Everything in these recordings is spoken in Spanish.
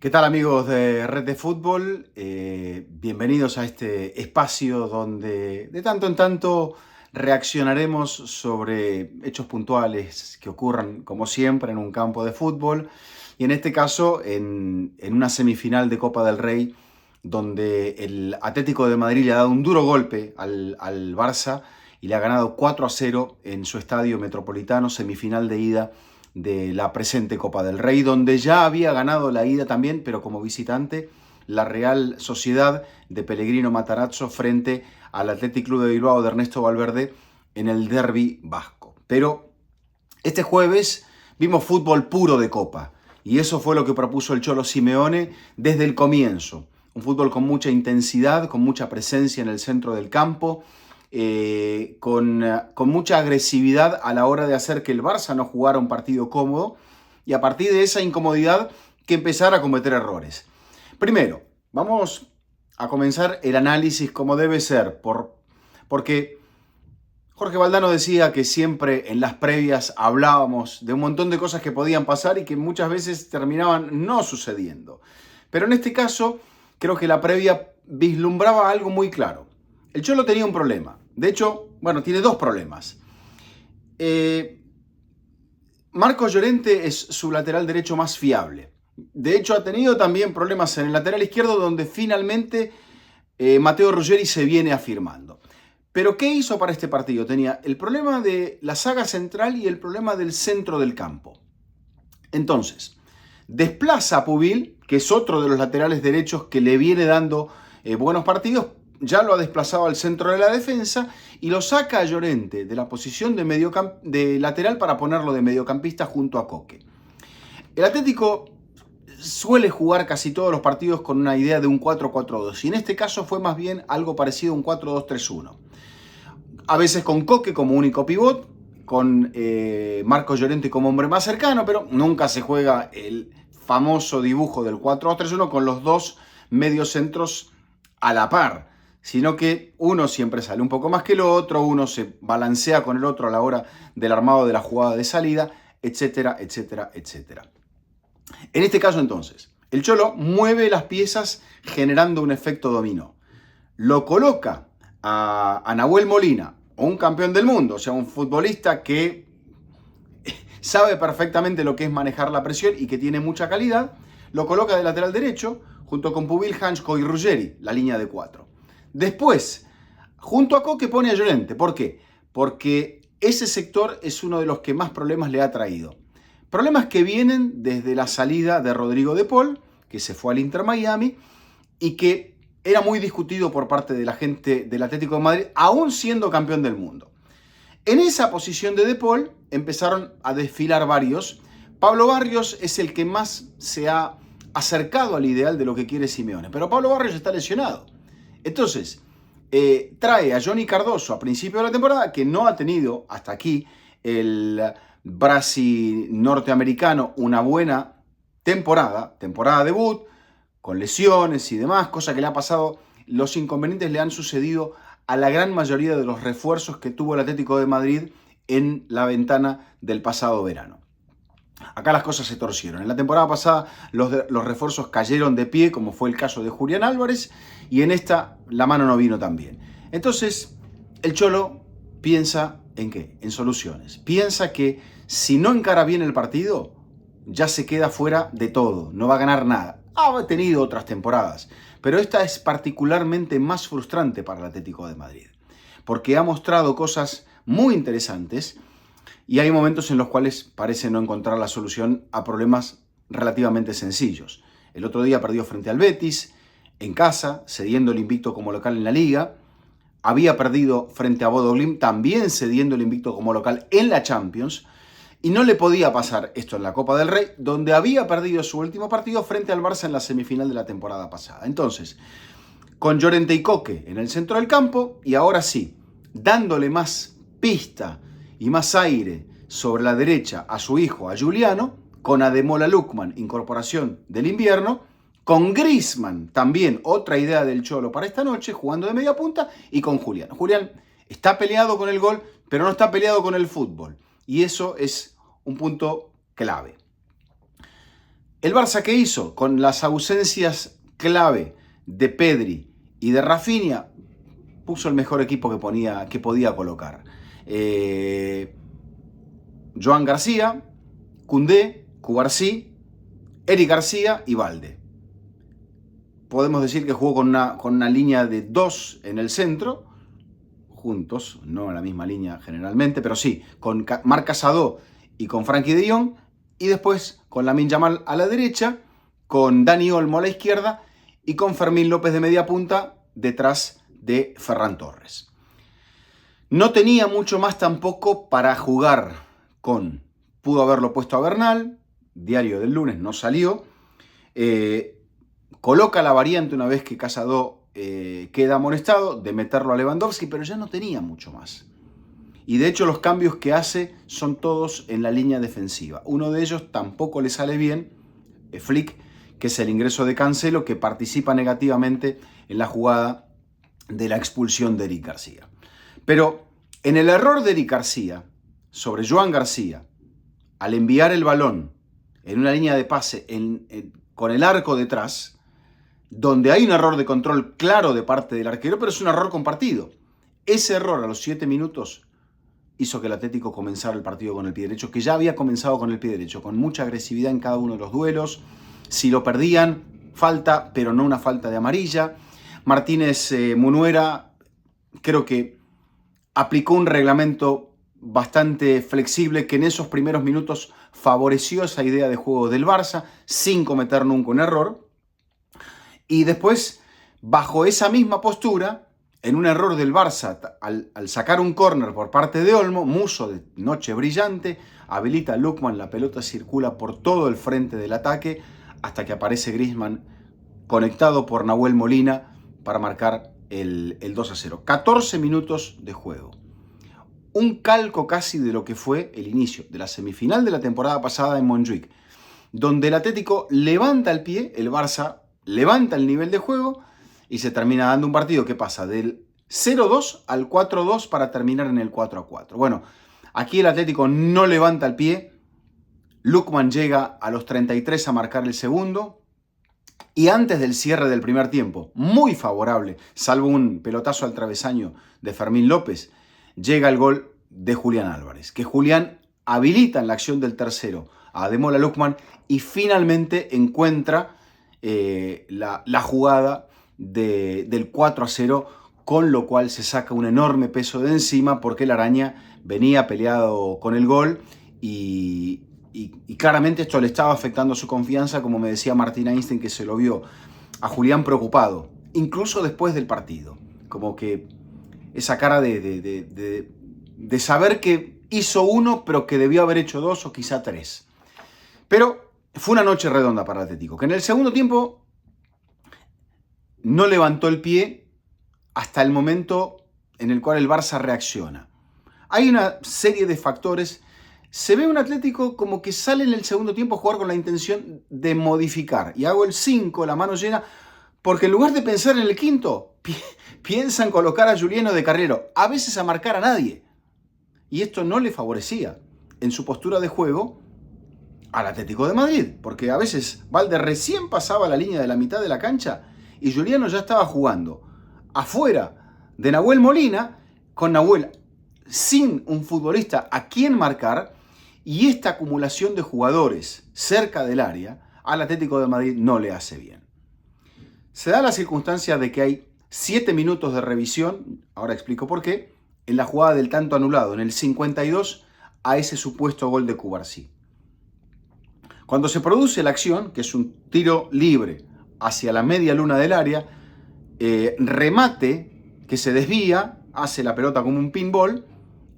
¿Qué tal amigos de Red de Fútbol? Bienvenidos a este espacio donde de tanto en tanto reaccionaremos sobre hechos puntuales que ocurran como siempre en un campo de fútbol y en este caso en una semifinal de Copa del Rey donde el Atlético de Madrid le ha dado un duro golpe al Barça y le ha ganado 4-0 en su estadio Metropolitano, semifinal de ida de la presente Copa del Rey, donde ya había ganado la ida también, pero como visitante, la Real Sociedad de Pellegrino Matarazzo frente al Athletic Club de Bilbao de Ernesto Valverde en el derbi vasco. Pero este jueves vimos fútbol puro de Copa, y eso fue lo que propuso el Cholo Simeone desde el comienzo. Un fútbol con mucha intensidad, con mucha presencia en el centro del campo, con mucha agresividad a la hora de hacer que el Barça no jugara un partido cómodo y a partir de esa incomodidad que empezara a cometer errores. Primero, vamos a comenzar el análisis como debe ser, porque Jorge Valdano decía que siempre en las previas hablábamos de un montón de cosas que podían pasar y que muchas veces terminaban no sucediendo. Pero en este caso, creo que la previa vislumbraba algo muy claro. El Cholo tenía un problema. De hecho, tiene dos problemas. Marcos Llorente es su lateral derecho más fiable. De hecho, ha tenido también problemas en el lateral izquierdo donde finalmente Matteo Ruggeri se viene afirmando. Pero ¿qué hizo para este partido? Tenía el problema de la saga central y el problema del centro del campo. Entonces, desplaza a Pubil, que es otro de los laterales derechos que le viene dando buenos partidos, ya lo ha desplazado al centro de la defensa y lo saca a Llorente de la posición de lateral para ponerlo de mediocampista junto a Coque. El Atlético suele jugar casi todos los partidos con una idea de un 4-4-2 y en este caso fue más bien algo parecido a un 4-2-3-1. A veces con Coque como único pivot, con Marcos Llorente como hombre más cercano, pero nunca se juega el famoso dibujo del 4-2-3-1 con los dos mediocentros a la par, sino que uno siempre sale un poco más que el otro, uno se balancea con el otro a la hora del armado de la jugada de salida, etcétera, etcétera, etcétera. En este caso entonces, el Cholo mueve las piezas generando un efecto dominó. Lo coloca a Nahuel Molina, un campeón del mundo, o sea, un futbolista que sabe perfectamente lo que es manejar la presión y que tiene mucha calidad, lo coloca de lateral derecho junto con Pubil, Hansko y Ruggeri, la línea de 4. Después, junto a Coque pone a Llorente. ¿Por qué? Porque ese sector es uno de los que más problemas le ha traído. Problemas que vienen desde la salida de Rodrigo de Paul, que se fue al Inter Miami, y que era muy discutido por parte de la gente del Atlético de Madrid, aún siendo campeón del mundo. En esa posición de Paul empezaron a desfilar varios. Pablo Barrios es el que más se ha acercado al ideal de lo que quiere Simeone, pero Pablo Barrios está lesionado. Entonces, trae a Johnny Cardoso a principio de la temporada, que no ha tenido hasta aquí el Brasil norteamericano una buena temporada debut, con lesiones y demás, cosa que le ha pasado, los inconvenientes le han sucedido a la gran mayoría de los refuerzos que tuvo el Atlético de Madrid en la ventana del pasado verano. Acá las cosas se torcieron. En la temporada pasada los refuerzos cayeron de pie, como fue el caso de Julián Álvarez, y en esta la mano no vino tan bien. Entonces, el Cholo piensa ¿en qué? En soluciones. Piensa que si no encara bien el partido, ya se queda fuera de todo, no va a ganar nada. Ha tenido otras temporadas, pero esta es particularmente más frustrante para el Atlético de Madrid, porque ha mostrado cosas muy interesantes y hay momentos en los cuales parece no encontrar la solución a problemas relativamente sencillos. El otro día perdió frente al Betis, en casa, cediendo el invicto como local en la Liga. Había perdido frente a Bodo Glimt, también cediendo el invicto como local en la Champions. Y no le podía pasar esto en la Copa del Rey, donde había perdido su último partido frente al Barça en la semifinal de la temporada pasada. Entonces, con Llorente y Coque en el centro del campo, y ahora sí, dándole más pista y más aire sobre la derecha a su hijo, a Giuliano, con Ademola Lookman, incorporación del invierno, con Griezmann, también otra idea del Cholo para esta noche, jugando de media punta, y con Julián. Julián está peleado con el gol, pero no está peleado con el fútbol. Y eso es un punto clave. ¿El Barça qué hizo? Con las ausencias clave de Pedri y de Rafinha, puso el mejor equipo que podía colocar. Joan García, Koundé, Cubarsí, Eric García y Balde. Podemos decir que jugó con una línea de 2 en el centro, juntos, no en la misma línea generalmente, pero sí, con Marc Casado y con Frenkie de Jong, y después con Lamine Yamal a la derecha, con Dani Olmo a la izquierda y con Fermín López de media punta detrás de Ferran Torres. No tenía mucho más tampoco para jugar con. Pudo haberlo puesto a Bernal, diario del lunes, no salió. Coloca la variante una vez que Casado queda amonestado de meterlo a Lewandowski, pero ya no tenía mucho más. Y de hecho los cambios que hace son todos en la línea defensiva. Uno de ellos tampoco le sale bien, Flick, que es el ingreso de Cancelo, que participa negativamente en la jugada de la expulsión de Eric García. Pero en el error de Eric García sobre Joan García, al enviar el balón en una línea de pase con el arco detrás, donde hay un error de control claro de parte del arquero, pero es un error compartido. Ese error a los 7 minutos hizo que el Atlético comenzara el partido con el pie derecho, que ya había comenzado con el pie derecho, con mucha agresividad en cada uno de los duelos. Si lo perdían, falta, pero no una falta de amarilla. Martínez Munuera creo que aplicó un reglamento bastante flexible que en esos primeros minutos favoreció esa idea de juego del Barça, sin cometer nunca un error. Y después, bajo esa misma postura, en un error del Barça, al sacar un córner por parte de Olmo, Musso de noche brillante, habilita a Lookman, la pelota circula por todo el frente del ataque, hasta que aparece Griezmann conectado por Nahuel Molina para marcar el 2-0. 14 minutos de juego. Un calco casi de lo que fue el inicio de la semifinal de la temporada pasada en Montjuic, donde el Atlético levanta el pie, el Barça levanta el nivel de juego y se termina dando un partido que pasa del 0-2 al 4-2 para terminar en el 4-4. Bueno, aquí el Atlético no levanta el pie. Lookman llega a los 33 a marcar el segundo. Y antes del cierre del primer tiempo, muy favorable, salvo un pelotazo al travesaño de Fermín López, llega el gol de Julián Álvarez, que Julián habilita en la acción del tercero a Ademola Lookman y finalmente encuentra la jugada del 4-0, con lo cual se saca un enorme peso de encima porque el Araña venía peleado con el gol y claramente esto le estaba afectando su confianza, como me decía Martín Einstein, que se lo vio a Julián preocupado, incluso después del partido, como que esa cara de saber que hizo uno, pero que debió haber hecho 2 o quizá 3. Pero fue una noche redonda para el Atlético, que en el segundo tiempo no levantó el pie hasta el momento en el cual el Barça reacciona. Hay una serie de factores. Se ve un Atlético como que sale en el segundo tiempo a jugar con la intención de modificar. Y hago el 5, la mano llena, porque en lugar de pensar en el quinto, piensan colocar a Juliano de carrilero, a veces a marcar a nadie. Y esto no le favorecía en su postura de juego al Atlético de Madrid, porque a veces Valde recién pasaba la línea de la mitad de la cancha y Juliano ya estaba jugando afuera de Nahuel Molina, con Nahuel sin un futbolista a quien marcar, y esta acumulación de jugadores cerca del área al Atlético de Madrid no le hace bien. Se da la circunstancia de que hay 7 minutos de revisión, ahora explico por qué, en la jugada del tanto anulado, en el 52, a ese supuesto gol de Cubarsí. Cuando se produce la acción, que es un tiro libre hacia la media luna del área, remate que se desvía, hace la pelota como un pinball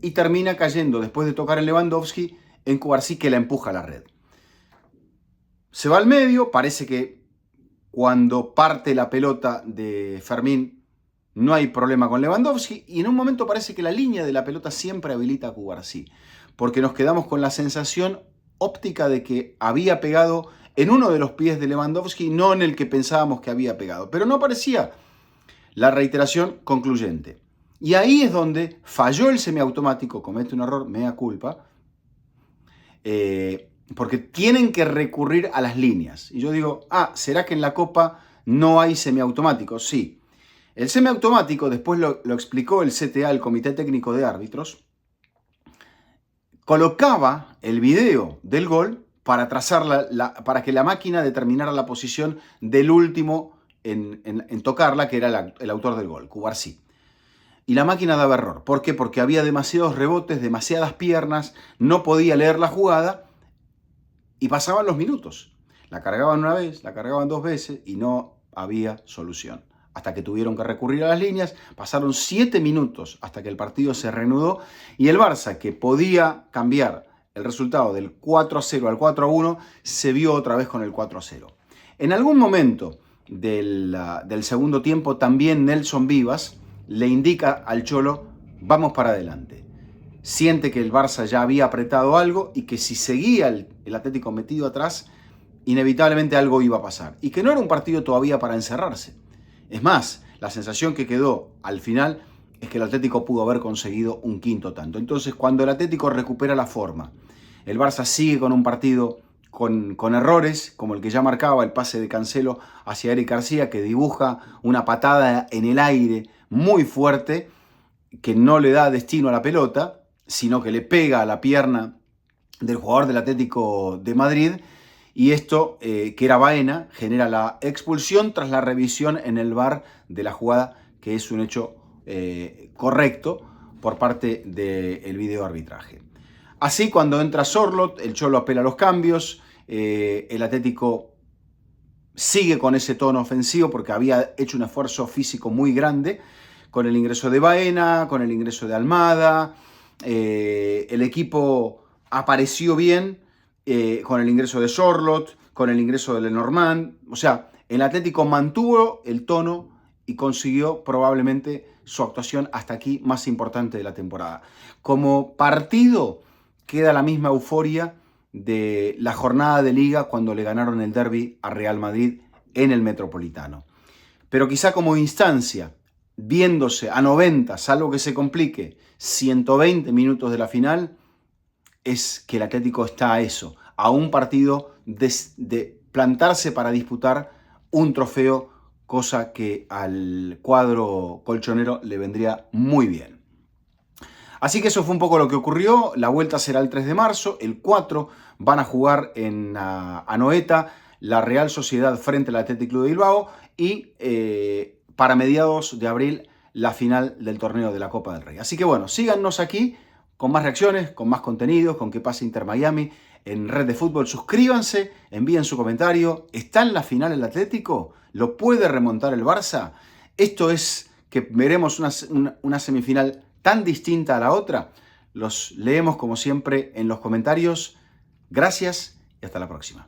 y termina cayendo, después de tocar en Lewandowski, en Cubarsí, que la empuja a la red. Se va al medio, parece que cuando parte la pelota de Fermín no hay problema con Lewandowski, y en un momento parece que la línea de la pelota siempre habilita a Cubarsí, porque nos quedamos con la sensación óptica de que había pegado en uno de los pies de Lewandowski, no en el que pensábamos que había pegado, pero no aparecía la reiteración concluyente. Y ahí es donde falló el semiautomático, comete un error, mea culpa. porque tienen que recurrir a las líneas. Y yo digo, ¿será que en la Copa no hay semiautomático? Sí. El semiautomático, después lo explicó el CTA, el Comité Técnico de Árbitros, colocaba el video del gol para trazar para que la máquina determinara la posición del último en tocarla, que era el autor del gol, Cubarsí. Y la máquina daba error. ¿Por qué? Porque había demasiados rebotes, demasiadas piernas, no podía leer la jugada y pasaban los minutos. La cargaban una vez, la cargaban 2 veces y no había solución. Hasta que tuvieron que recurrir a las líneas, pasaron 7 minutos hasta que el partido se reanudó y el Barça, que podía cambiar el resultado del 4-0 al 4-1, se vio otra vez con el 4-0. En algún momento del segundo tiempo también Nelson Vivas le indica al Cholo, vamos para adelante. Siente que el Barça ya había apretado algo y que si seguía el Atlético metido atrás, inevitablemente algo iba a pasar. Y que no era un partido todavía para encerrarse. Es más, la sensación que quedó al final es que el Atlético pudo haber conseguido un quinto tanto. Entonces, cuando el Atlético recupera la forma, el Barça sigue con un partido con errores, como el que ya marcaba el pase de Cancelo hacia Eric García, que dibuja una patada en el aire muy fuerte, que no le da destino a la pelota, sino que le pega a la pierna del jugador del Atlético de Madrid, y esto, que era Baena, genera la expulsión tras la revisión en el VAR de la jugada, que es un hecho correcto por parte del videoarbitraje. Así, cuando entra Sorloth, el Cholo apela a los cambios, el Atlético sigue con ese tono ofensivo porque había hecho un esfuerzo físico muy grande, con el ingreso de Baena, con el ingreso de Almada, el equipo apareció bien, con el ingreso de Sorloth, con el ingreso de Lenormand. O sea, el Atlético mantuvo el tono y consiguió probablemente su actuación hasta aquí más importante de la temporada. Como partido queda la misma euforia de la jornada de Liga cuando le ganaron el derbi a Real Madrid en el Metropolitano. Pero quizá como instancia, viéndose a 90, salvo que se complique, 120 minutos de la final, es que el Atlético está a eso, a un partido de plantarse para disputar un trofeo, cosa que al cuadro colchonero le vendría muy bien. Así que eso fue un poco lo que ocurrió. La vuelta será el 3 de marzo, el 4 van a jugar en Anoeta la Real Sociedad frente al Athletic Club de Bilbao y para mediados de abril la final del torneo de la Copa del Rey. Así que bueno, síganos aquí con más reacciones, con más contenidos, con qué pasa Inter Miami en Red de Fútbol. Suscríbanse, envíen su comentario. ¿Está en la final el Atlético? ¿Lo puede remontar el Barça? Esto es que veremos una semifinal tan distinta a la otra. Los leemos como siempre en los comentarios. Gracias y hasta la próxima.